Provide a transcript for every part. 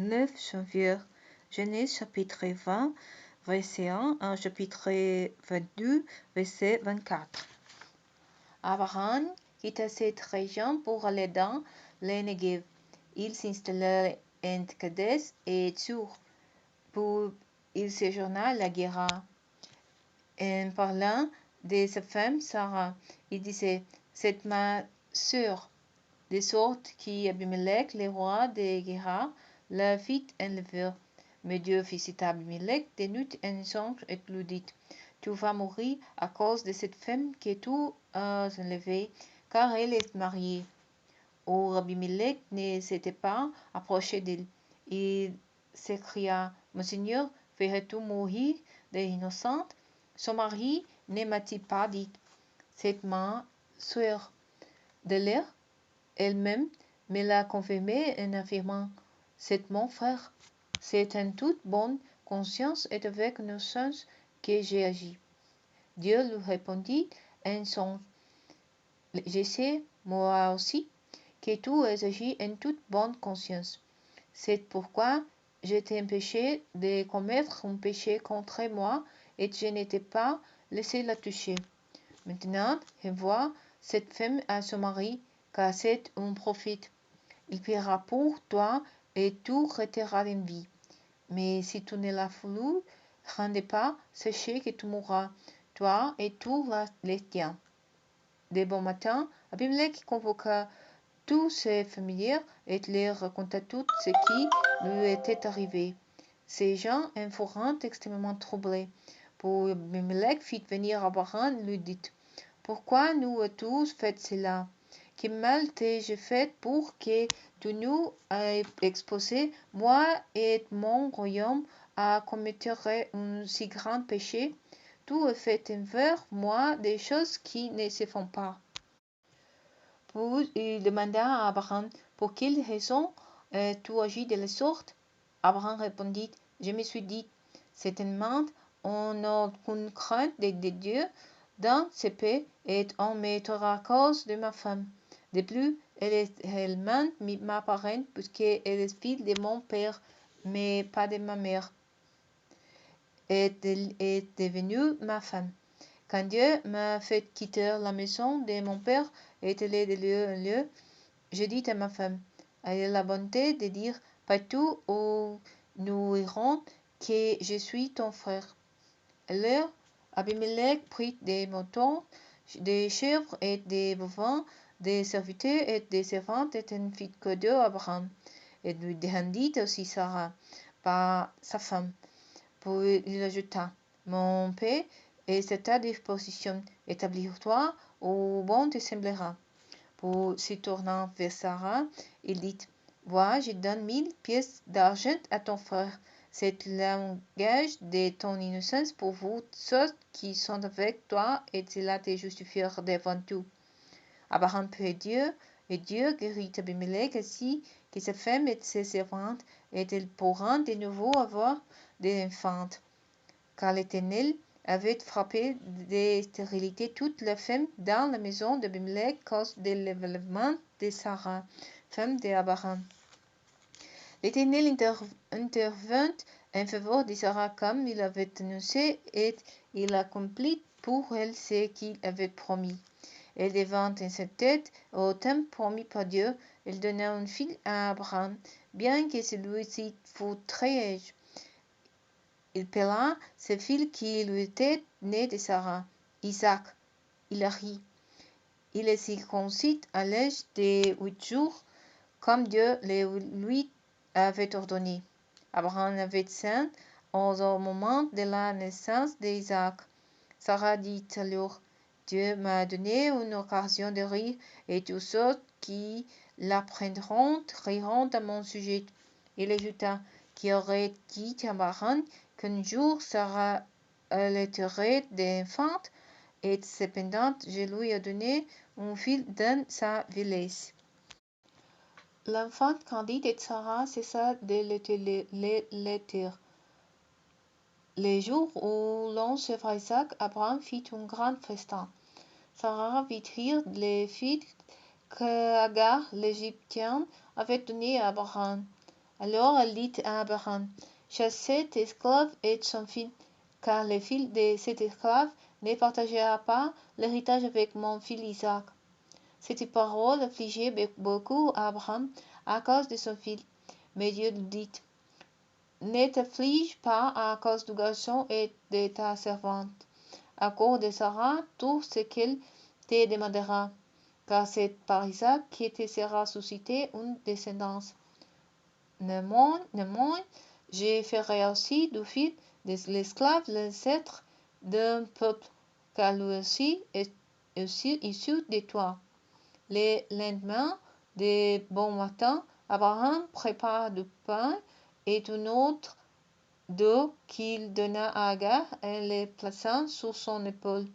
9 janvier. Genèse chapitre 20, verset 1 à chapitre 22, verset 24. Abraham quitta cette région pour aller dans le Negev. Il s'installa en Kadesh et Tsour, où il séjourna la Guéra. En parlant de sa femme Sarah, il disait: c'est ma sœur. De sorte qu'Abimelech, le roi de Guéra, la fit enlever. Mais Dieu visita Abimelech de nuit un songe et lui dit: tu vas mourir à cause de cette femme que tu as enlevée, car elle est mariée. Or Abimelech ne s'était pas approché d'elle. Il s'écria: mon Seigneur, ferais-tu mourir des innocentes? Son mari ne m'a-t-il pas dit: c'est ma sœur? De l'air, elle-même me l'a confirmé en affirmant: c'est mon frère. C'est en toute bonne conscience et avec innocence que j'ai agi. Dieu lui répondit en songe: je sais, moi aussi, que tu as agi en toute bonne conscience. C'est pourquoi je t'ai empêché de commettre un péché contre moi et je ne t'ai pas laissé la toucher. Maintenant, renvoie cette femme à son mari, car c'est un prophète. Il priera pour toi et tu resteras en vie. Mais si tu ne l'as voulu, rendez pas, sachez que tu mourras, toi et tous les tiens. De bon matin, Abimelech convoqua tous ses familiers et leur raconta tout ce qui lui était arrivé. Ces gens en furent extrêmement troublés. Pour Abimelech fit venir Abraham lui dit: pourquoi nous as-tu fait cela? Quel mal t'ai-je fait pour que tu nous aies exposé, moi et mon royaume, à commettre un si grand péché? Tu as fait envers moi des choses qui ne se font pas. Puis il demanda à Abraham: pour quelle raison as-tu agi de la sorte? Abraham répondit: je me suis dit, certainement on n'a aucune crainte de Dieu dans ce pays et on mettra à cause de ma femme. De plus, elle est réellement ma parente puisqu'elle est fille de mon père, mais pas de ma mère. Elle est devenue ma femme. Quand Dieu m'a fait quitter la maison de mon père et aller de lieu en lieu, je dis à ma femme: elle a la bonté de dire partout où nous irons que je suis ton frère. Alors Abimelech prit des moutons, des chèvres et des bovins, des serviteurs et des servantes et en fit cadeau à Abraham. Et lui rendit aussi Sarah, par sa femme. Puis il ajouta: mon père est à ta disposition, établis-toi où bon te semblera. Puis se tournant vers Sarah, il dit: vois, je donne 1000 pièces d'argent à ton frère. C'est le gage de ton innocence pour vous ceux qui sont avec toi, et cela te justifiera devant tout. Abraham prit Dieu, et Dieu guérit Abimelech ainsi que sa femme et ses servantes, et ils pourront de nouveau avoir des enfants. Car l'Éternel avait frappé de stérilité toute la femme dans la maison d'Abimelech à cause de l'enlèvement de Sarah, femme d'Abraham. L'Éternel intervint en faveur de Sarah comme il avait annoncé, et il accomplit pour elle ce qu'il avait promis. Elle devint enceinte au temps promis par Dieu. Elle donna un fils à Abraham, bien que celui-ci fût très âgé. Il appela ce fils qui lui était né de Sarah, Isaac. Il rit. Il est circoncis à l'âge de 8 jours, comme Dieu le lui avait ordonné. Abraham avait 100 ans au moment de la naissance d'Isaac. Sarah dit alors: Dieu m'a donné une occasion de rire, et tous ceux qui l'apprendront riront à mon sujet. Il ajouta qu'il aurait dit à Abraham qu'un jour Sarah allaiterait des enfants, et cependant je lui ai donné un fils dans sa vieillesse. L'enfant grandit et Sarah cessa de l'allaiter. Les jours où l'on chèvra Isaac, Abraham fit un grand festin. Sarah vit rire les filles qu'Agar l'Égyptienne avait données à Abraham. Alors elle dit à Abraham, chasse cet esclave et son fils, car le fils de cet esclave ne partagera pas l'héritage avec mon fils Isaac. Cette parole affligeait beaucoup Abraham à cause de son fils. Mais Dieu lui dit, ne t'afflige pas à cause du garçon et de ta servante. Accorde à Sarah tout ce qu'elle te demandera, car c'est par Isaac que te sera suscitée une descendance. Néanmoins, je ferai aussi du fils de l'esclave l'ancêtre d'un peuple, car lui aussi est issu de toi. Le lendemain de bon matin, Abraham prépara du pain et une autre d'eau qu'il donna à Agar en le plaçant sur son épaule.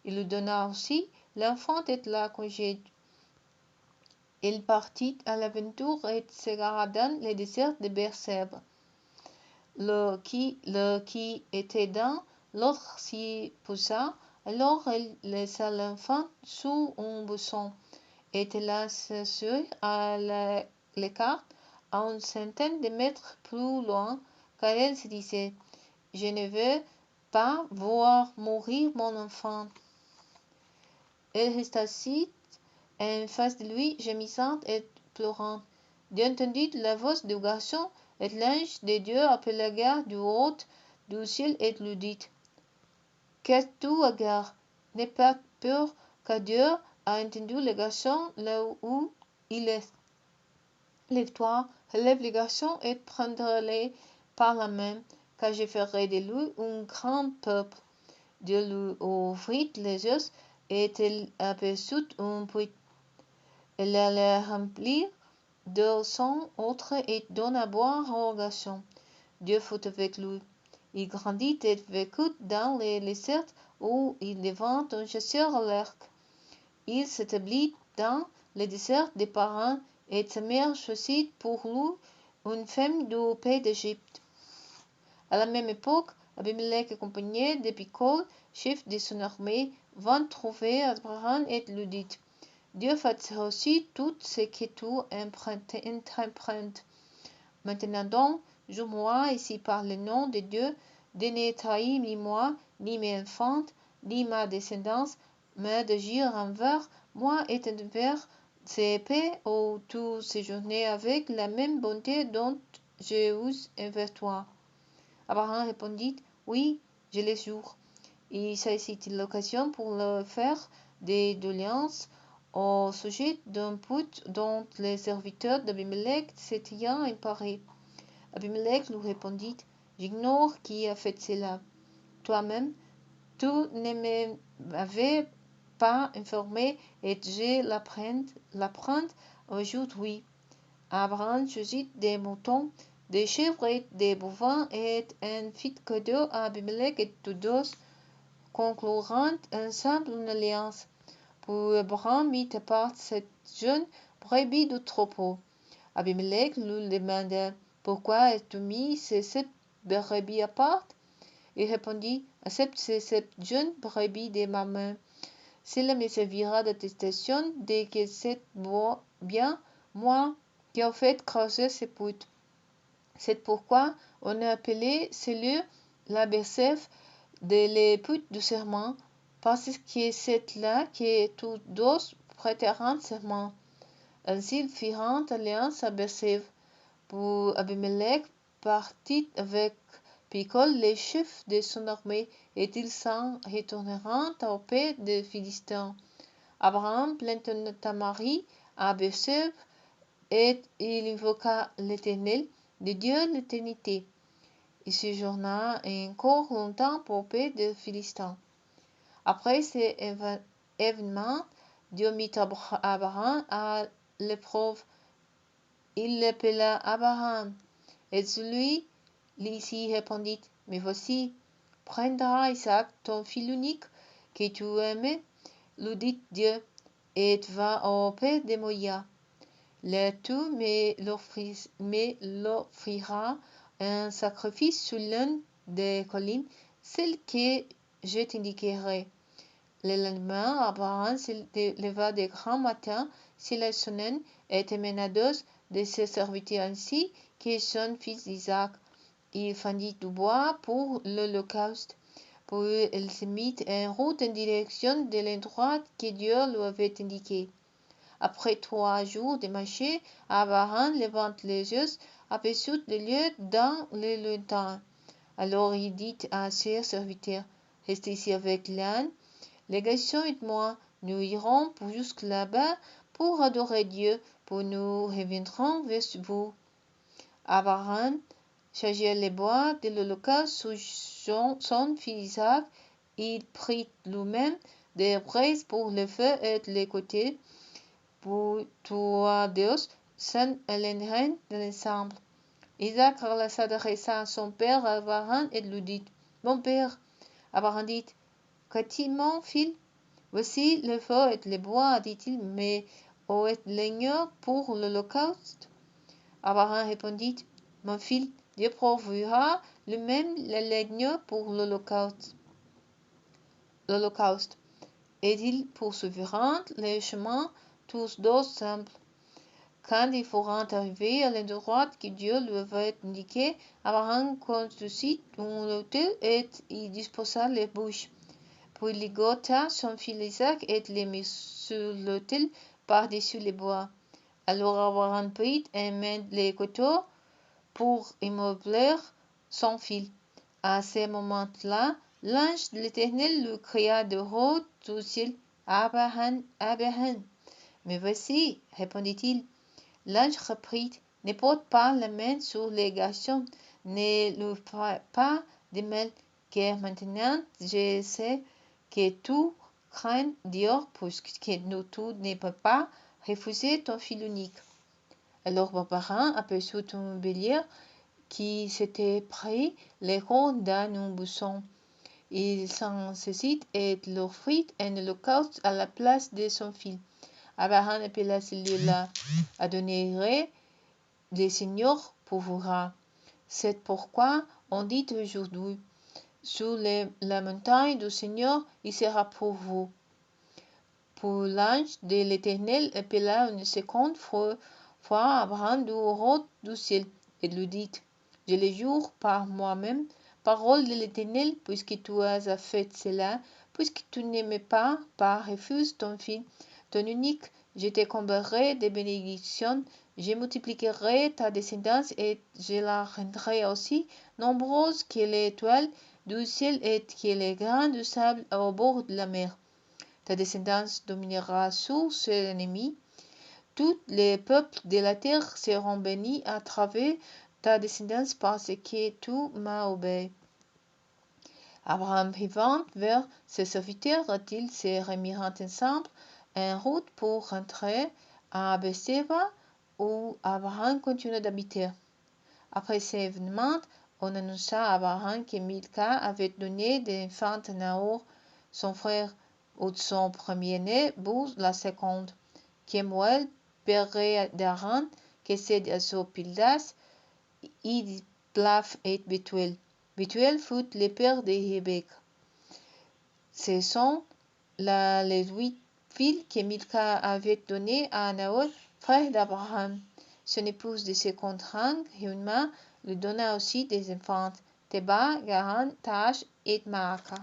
Il lui donna aussi l'enfant et la congède. Il partit à l'aventure et s'égara dans le désert de Berseba. Le qui était dans l'autre s'y posa, alors il laissa l'enfant sous un buisson et la s'assit à l'écart, à une centaine de mètres plus loin, car elle se disait, je ne veux pas voir mourir mon enfant. Elle resta assise en face de lui, gémissante et pleurant. Dieu entendit la voix du garçon, et l'ange de Dieu appela Agar du haut du ciel et lui dit, qu'as-tu, Agar? N'aie pas peur, car Dieu a entendu le garçon là où il est. Lève-toi, relève le garçon et prends-le par la main, car je ferai de lui un grand peuple. Dieu lui ouvrit les yeux et elle aperçut un puits. Elle allait remplir de son autre et donna à boire au garçon. Dieu fut avec lui. Il grandit et vécut dans le désert où il devint un chasseur à l'arc. Il s'établit dans le désert des Parans et sa mère choisit pour lui une femme du pays d'Égypte. À la même époque, Abimelech accompagné de Picol, chef de son armée, vint trouver Abraham et lui dit, Dieu fasse aussi tout ce que tu entreprends. Maintenant donc, jure-moi ici par le nom de Dieu de ne trahir ni moi, ni mes enfants, ni ma descendance, mais d'agir envers moi et envers ces pays où tu séjournais avec la même bonté dont j'ai eu envers toi. Abraham répondit, oui, je le jure. Il saisit l'occasion pour le faire des doléances au sujet d'un put dont les serviteurs d'Abimelech s'étaient emparés. Abimelech lui répondit, j'ignore qui a fait cela. Toi-même, tu ne m'avais pas informé et je l'apprends aujourd'hui. Abraham choisit des moutons, des chèvres et des bovins et en fit cadeau à Abimelech et tous deux conclurent ensemble une alliance. Puis Abraham mit à part cette jeune brebis du troupeau. Abimelech lui demanda, pourquoi as-tu mis ces 7 brebis à part? Il répondit, accepte ces 7 jeunes brebis de ma main. Cela me servira d'attestation de que c'est bien moi qui ai fait creuser ce puits. C'est pourquoi on a appelé ce lieu la Bersève de le puits du serment, parce que c'est là que tous deux prêteront serment. Ainsi ils firent alliance à Bersève. Puis Abimelech partit avec Picol, le chef de son armée, et ils s'en retournèrent au pays des Philistins. Abraham prit Tamari à Bersève, et il invoqua l'Éternel, de Dieu l'éternité. Il séjourna encore longtemps au pays des Philistins. Après ces événements, Dieu mit Abraham à l'épreuve. Il l'appela Abraham, et celui-ci répondit, mais voici, prendras Isaac, ton fils unique, que tu aimes, lui dit Dieu, et va au pays de Moria. Là tu me l'offriras un sacrifice sur l'une des collines, celle que je t'indiquerai. Le lendemain, Abraham se leva de grand matin, se la sonnait et mena deux de ses serviteurs ainsi que son fils Isaac. Il fendit du bois pour l'Holocauste. Puis il se mit en route en direction de l'endroit que Dieu lui avait indiqué. Après 3 jours de marché, Abraham, levant les yeux, aperçut le lieu dans le lointain. Alors il dit à ses serviteurs, « Restez ici avec l'âne. Les garçons et moi, nous irons jusque là-bas pour adorer Dieu, puis nous reviendrons vers vous. » Abraham chargea les bois de l'Holocauste sur son fils Isaac. Il prit lui-même des braises pour le feu et les côtés. Pour tous deux s'enlèvèrent ensemble. Isaac s'adressa à son père Abraham et lui dit, « Mon père. » Abraham dit, « Qu'as-tu, mon fils? » « Voici le feu et le bois, dit-il, mais où est l'agneau pour l'Holocauste? » Abraham répondit, « Mon fils, Dieu pourvoira lui-même l'agneau pour l'Holocauste. » Et ils poursuivirent le chemin, tous deux ensemble. Quand ils furent arrivés à l'endroit que Dieu lui avait indiqué, Abraham construisit un autel et y disposa les bûches. Puis il ligota son fils Isaac et le mit sur l'autel par-dessus les bois. Alors Abraham prit en main les couteaux pour immobler son fils. À ce moment-là, l'ange de l'Éternel lui cria de haut du ciel, « Abraham, Abraham. » « Mais voici, répondit-il. L'ange reprit, « Ne porte pas la main sur les garçons, ne lui fais pas de mal, car maintenant je sais que tu crains Dieu, puisque tu ne peux pas refuser ton fils unique. » Alors Abraham aperçut un bélier qui s'était pris les cornes d'un buisson. Il s'en saisit et l'offrit en holocauste à la place de son fils. Abraham appela ce lieu-là Adonai, le Seigneur pourvoira. C'est pourquoi on dit aujourd'hui, sur la montagne du Seigneur, il sera pour vous. Pour l'ange de l'Éternel appela une seconde fois Abraham du haut du ciel et lui dit, « Je le jure par moi-même, parole de l'Éternel, puisque tu as fait cela, puisque tu n'aimes pas par refus ton fils, ton unique, je te comblerai de bénédictions, je multiplierai ta descendance et je la rendrai aussi nombreuse que les étoiles du ciel et que les grains de sable au bord de la mer. Ta descendance dominera sur ses ennemis. Tous les peuples de la terre seront bénis à travers ta descendance parce que tu m'as obéi. » Abraham revint vers ses serviteurs et ils se remirent ensemble en route pour rentrer à Berseba, où Abraham continuait d'habiter. Après ces événements, on annonça à Abraham que Milca avait donné des enfants à Nahor, son frère, ou son premier-né, pour la seconde. Kemuel, père d'Aran, Kesed Asopildas, Idplav et Bethuel. Bethuel fut le père de Rebecca. Ce sont les 8 filles que Milca avait données à Nahor, frère d'Abraham. Son épouse de second rang, Reuma, lui donna aussi des enfants, Teba, Garan, Tash et Maaka.